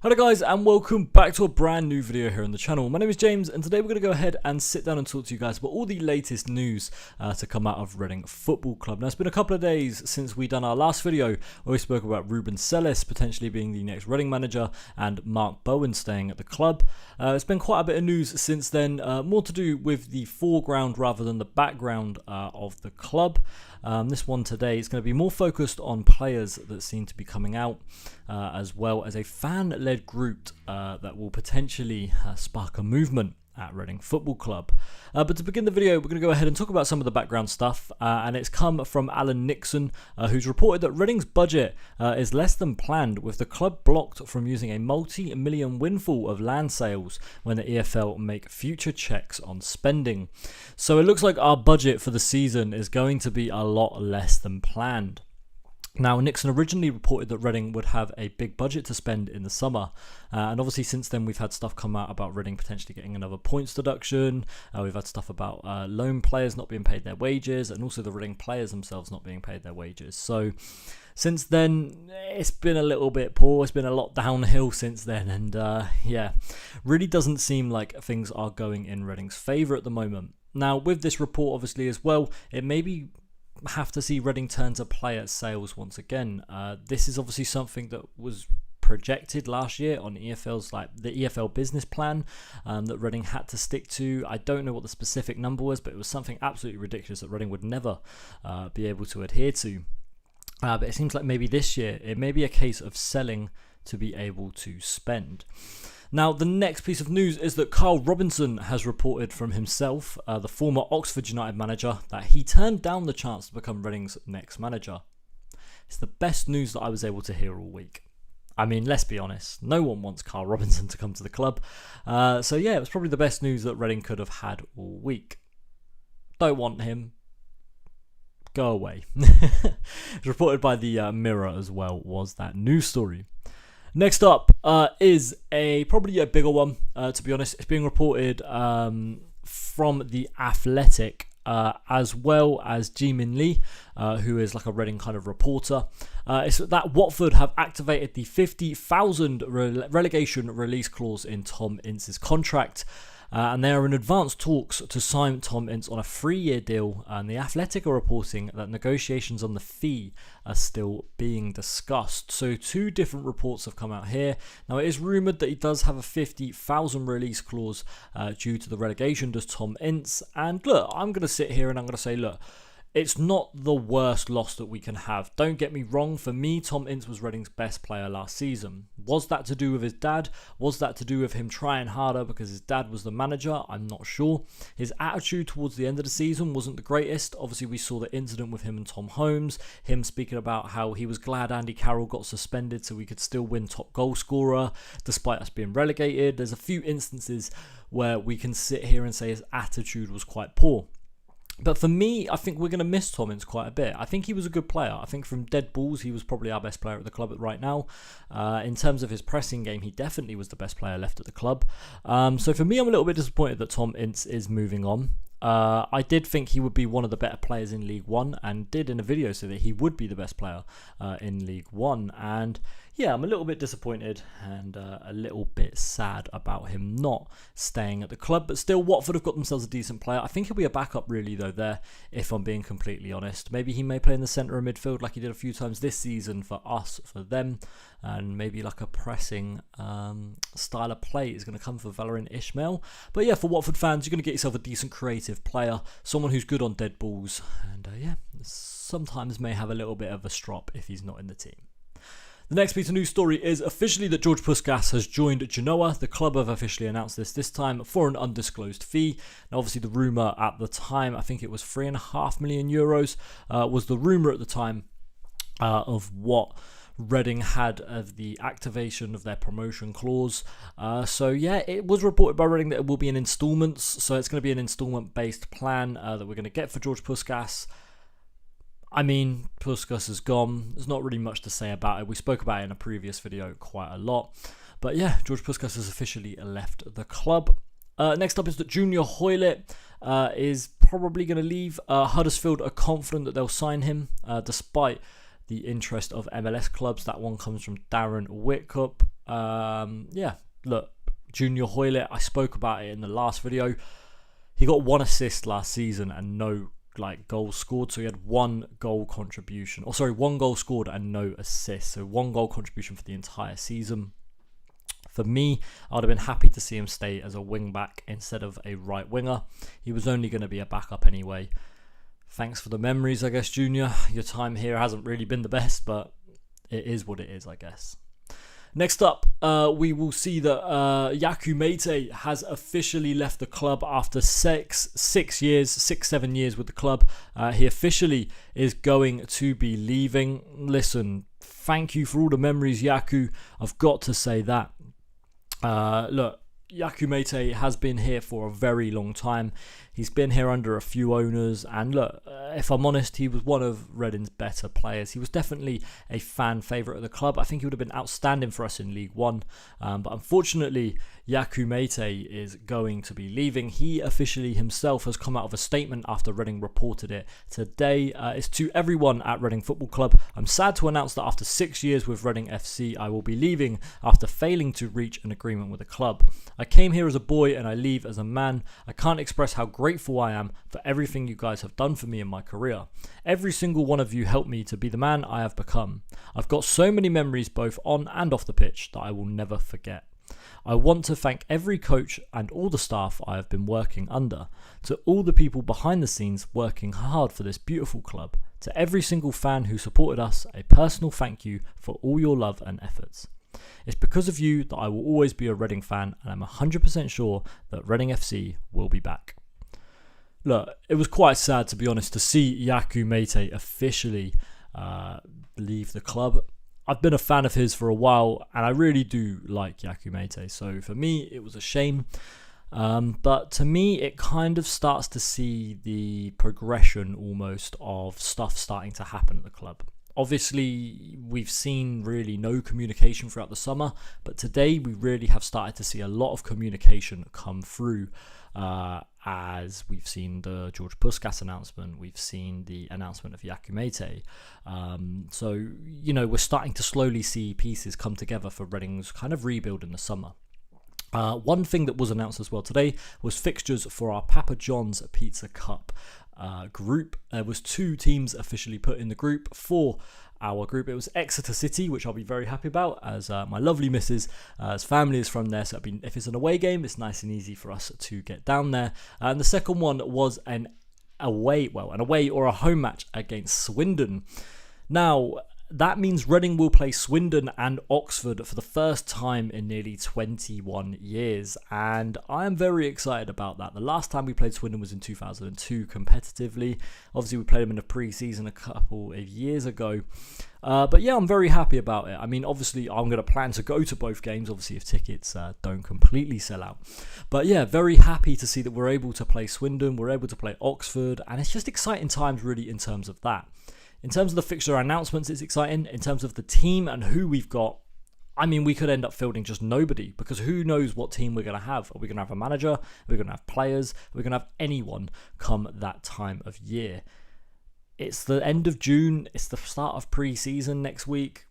Hello guys, and welcome back to a brand new video here on the channel. My name is James, and today we're going to go ahead and sit down and talk to you guys about all the latest news to come out of Reading Football Club. Now, it's been a couple of days since we done our last video where we spoke about Ruben Sellis potentially being the next Reading manager and Mark Bowen staying at the club. It's been quite a bit of news since then, more to do with the foreground rather than the background of the club. This one today is going to be more focused on players that seem to be coming out, as well as a fan-led group that will potentially spark a movement at Reading Football Club. But to begin the video, we're going to go ahead and talk about some of the background stuff, and it's come from Alan Nixon, who's reported that Reading's budget is less than planned, with the club blocked from using a multi-million windfall of land sales when the EFL make future checks on spending. So it looks like our budget for the season is going to be a lot less than planned. Now, Nixon originally reported that Reading would have a big budget to spend in the summer, and obviously since then we've had stuff come out about Reading potentially getting another points deduction. We've had stuff about loan players not being paid their wages, and also the Reading players themselves not being paid their wages. So since then, it's been a little bit poor. It's been a lot downhill since then, and yeah, really doesn't seem like things are going in Reading's favour at the moment. Now, with this report obviously as well, it may be have to see Reading turn to player sales once again. This is obviously something that was projected last year on EFL's the EFL business plan that Reading had to stick to. I don't know what the specific number was, but it was something absolutely ridiculous that Reading would never be able to adhere to. But it seems like maybe this year it may be a case of selling to be able to spend. Now, the next piece of news is that Carl Robinson has reported from himself, the former Oxford United manager, that he turned down the chance to become Reading's next manager. It's the best news that I was able to hear all week. I mean, let's be honest, no one wants Carl Robinson to come to the club. So yeah, it was probably the best news that Reading could have had all week. Don't want him. Go away. It's reported by the Mirror as well, was that news story. Next up is probably a bigger one, to be honest. It's being reported from The Athletic, as well as Ji-Min Lee, who is like a Reading kind of reporter. It's that Watford have activated the 50,000 relegation release clause in Tom Ince's contract. And they are in advanced talks to sign Tom Ince on a 3-year deal, and The Athletic are reporting that negotiations on the fee are still being discussed. So 2 different reports have come out here. Now, it is rumoured that he does have a 50,000 release clause due to the relegation, does Tom Ince. And look, I'm going to sit here and I'm going to say, look, it's not the worst loss that we can have. Don't get me wrong, for me, Tom Ince was Reading's best player last season. Was that to do with his dad? Was that to do with him trying harder because his dad was the manager? I'm not sure. His attitude towards the end of the season wasn't the greatest. Obviously, we saw the incident with him and Tom Holmes, him speaking about how he was glad Andy Carroll got suspended so we could still win top goal scorer despite us being relegated. There's a few instances where we can sit here and say his attitude was quite poor. But for me, I think we're going to miss Tom Ince quite a bit. I think he was a good player. I think from dead balls, he was probably our best player at the club right now. In terms of his pressing game, he definitely was the best player left at the club. So for me, I'm a little bit disappointed that Tom Ince is moving on. I did think he would be one of the better players in League One, and did in a video say that he would be the best player in League One. And yeah, I'm a little bit disappointed and a little bit sad about him not staying at the club. But still, Watford have got themselves a decent player. I think he'll be a backup really though there, if I'm being completely honest. Maybe he may play in the centre of midfield like he did a few times this season for us, for them. And maybe like a pressing style of play is going to come for Valérien Ismaël. But yeah, for Watford fans, you're going to get yourself a decent creative player, someone who's good on dead balls, and yeah, sometimes may have a little bit of a strop if he's not in the team. The next piece of news story is officially that Georgepoukas has joined Genoa. The club have officially announced this time for an undisclosed fee. Now, obviously, the rumour at the time, I think it was €3.5 million, was the rumour at the time of what Reading had of the activation of their promotion clause. So yeah, it was reported by Reading that it will be in instalments. So it's going to be an instalment based plan that we're going to get for Georgepoukas. I mean, Puskas is gone. There's not really much to say about it. We spoke about it in a previous video quite a lot. But yeah, Georgepoukas has officially left the club. Next up is that Junior Hoylett is probably going to leave. Huddersfield are confident that they'll sign him, despite the interest of MLS clubs. That one comes from Darren Whitcup. Yeah, look, Junior Hoylett, I spoke about it in the last video. He got 1 assist last season and no goals scored, so he had 1 goal contribution. 1 goal scored and no assist, so 1 goal contribution for the entire season. For me, I would have been happy to see him stay as a wing back instead of a right winger. He was only going to be a backup anyway. Thanks for the memories, I guess, Junior. Your time here hasn't really been the best, but it is what it is, I guess. Next up, we will see that Yakou Meite has officially left the club after 7 years with the club. He officially is going to be leaving. Listen, thank you for all the memories, Yakou. I've got to say that. Look, Yakou Meite has been here for a very long time. He's been here under a few owners, and look, if I'm honest, he was one of Reading's better players. He was definitely a fan favourite of the club. I think he would have been outstanding for us in League One, but unfortunately, Yakou Meite is going to be leaving. He officially himself has come out of a statement after Reading reported it today. It's to everyone at Reading Football Club. I'm sad to announce that after 6 years with Reading FC, I will be leaving after failing to reach an agreement with the club. I came here as a boy and I leave as a man. I can't express how grateful I am for everything you guys have done for me in my career. Every single one of you helped me to be the man I have become. I've got so many memories both on and off the pitch that I will never forget. I want to thank every coach and all the staff I have been working under, to all the people behind the scenes working hard for this beautiful club, to every single fan who supported us, a personal thank you for all your love and efforts. It's because of you that I will always be a Reading fan, and I'm 100% sure that Reading FC will be back. Look, it was quite sad, to be honest, to see Yakou Meite officially leave the club. I've been a fan of his for a while, and I really do like Yakou Meite. So for me, it was a shame. But to me, it kind of starts to see the progression almost of stuff starting to happen at the club. Obviously, we've seen really no communication throughout the summer, but today we really have started to see a lot of communication come through, as we've seen the Georgepoukas announcement, we've seen the announcement of Yakou Meite. So, we're starting to slowly see pieces come together for Reading's kind of rebuild in the summer. One thing that was announced as well today was fixtures for our Papa John's Pizza Cup group. There was 2 teams officially put in the group for our group. It was Exeter City, which I'll be very happy about, as my lovely missus, as family is from there, so if it's an away game, it's nice and easy for us to get down there. And the second one was an away or a home match against Swindon. Now, that means Reading will play Swindon and Oxford for the first time in nearly 21 years, and I am very excited about that. The last time we played Swindon was in 2002 competitively. Obviously, we played them in a pre-season a couple of years ago. But yeah, I'm very happy about it. I mean, obviously, I'm going to plan to go to both games, obviously, if tickets don't completely sell out. But yeah, very happy to see that we're able to play Swindon, we're able to play Oxford, and it's just exciting times, really, in terms of that. In terms of the fixture announcements, it's exciting. In terms of the team and who we've got, I mean, we could end up fielding just nobody, because who knows what team we're going to have. Are we going to have a manager? Are we going to have players? Are we going to have anyone come that time of year? It's the end of June. It's the start of pre-season next week.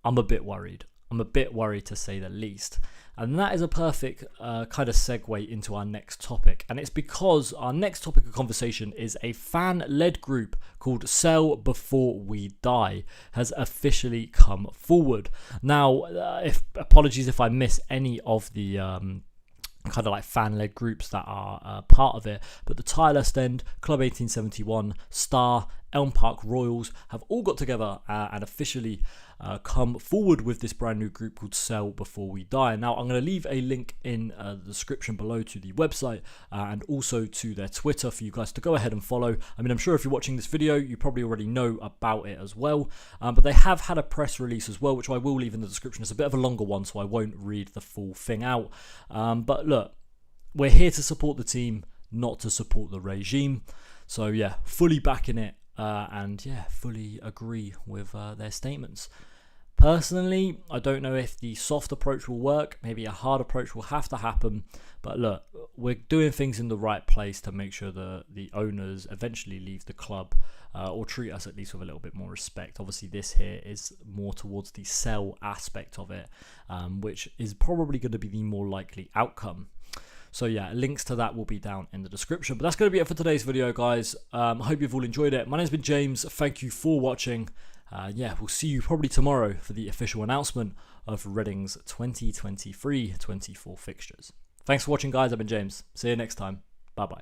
I'm a bit worried. I'm a bit worried, to say the least. And that is a perfect kind of segue into our next topic. And it's because our next topic of conversation is a fan-led group called Sell Before We Die has officially come forward. Now, apologies if I miss any of the kind of like fan-led groups that are part of it, but the Tilehurst End, Club 1871, Star, Elm Park Royals have all got together and officially come forward with this brand new group called Sell Before We Die. Now, I'm going to leave a link in the description below to the website and also to their Twitter for you guys to go ahead and follow. I mean, I'm sure if you're watching this video, you probably already know about it as well, but they have had a press release as well, which I will leave in the description. It's a bit of a longer one, so I won't read the full thing out. But look, we're here to support the team, not to support the regime. So yeah, fully backing it. And yeah, fully agree with their statements. Personally, I don't know if the soft approach will work. Maybe a hard approach will have to happen. But look, we're doing things in the right place to make sure the owners eventually leave the club or treat us at least with a little bit more respect. Obviously, this here is more towards the sell aspect of it, which is probably going to be the more likely outcome. So yeah, links to that will be down in the description. But that's going to be it for today's video, guys. I hope you've all enjoyed it. My name's been James. Thank you for watching. Yeah, we'll see you probably tomorrow for the official announcement of Reading's 2023-24 fixtures. Thanks for watching, guys. I've been James. See you next time. Bye-bye.